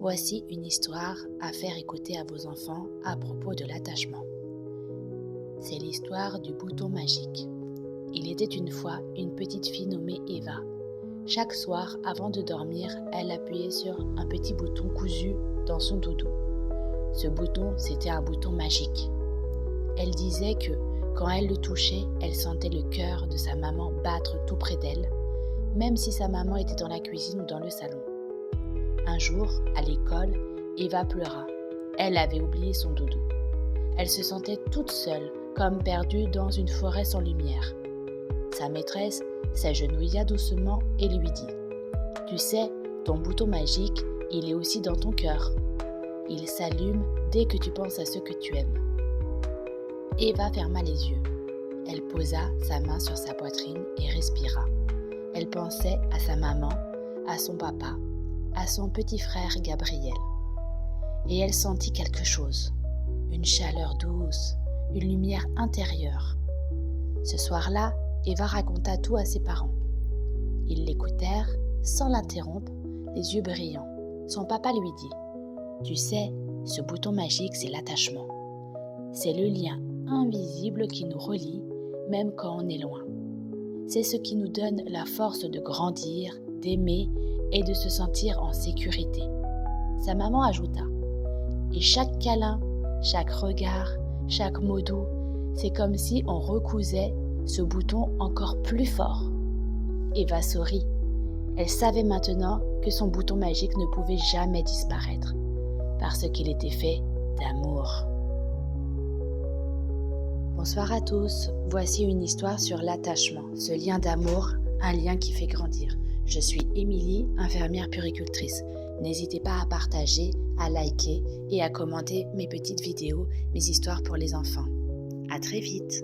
Voici une histoire à faire écouter à vos enfants à propos de l'attachement. C'est l'histoire du bouton magique. Il était une fois une petite fille nommée Eva. Chaque soir, avant de dormir, elle appuyait sur un petit bouton cousu dans son doudou. Ce bouton, c'était un bouton magique. Elle disait que, quand elle le touchait, elle sentait le cœur de sa maman battre tout près d'elle, même si sa maman était dans la cuisine ou dans le salon. Un jour, à l'école, Eva pleura. Elle avait oublié son doudou. Elle se sentait toute seule, comme perdue dans une forêt sans lumière. Sa maîtresse s'agenouilla doucement et lui dit « Tu sais, ton bouton magique, il est aussi dans ton cœur. Il s'allume dès que tu penses à ceux que tu aimes. » Eva ferma les yeux. Elle posa sa main sur sa poitrine et respira. Elle pensait à sa maman, à son papa, à son petit frère Gabriel. Et elle sentit quelque chose, une chaleur douce, une lumière intérieure. Ce soir-là, Eva raconta tout à ses parents. Ils l'écoutèrent sans l'interrompre, les yeux brillants. Son papa lui dit « Tu sais, ce bouton magique, c'est l'attachement. C'est le lien invisible qui nous relie, même quand on est loin. C'est ce qui nous donne la force de grandir, d'aimer et de se sentir en sécurité. » Sa maman ajouta « Et chaque câlin, chaque regard, chaque mot doux, c'est comme si on recousait ce bouton encore plus fort. » Eva sourit. Elle savait maintenant que son bouton magique ne pouvait jamais disparaître, parce qu'il était fait d'amour. Bonsoir à tous, voici une histoire sur l'attachement, ce lien d'amour, un lien qui fait grandir. Je suis Émilie, infirmière puéricultrice. N'hésitez pas à partager, à liker et à commenter mes petites vidéos, mes histoires pour les enfants. À très vite.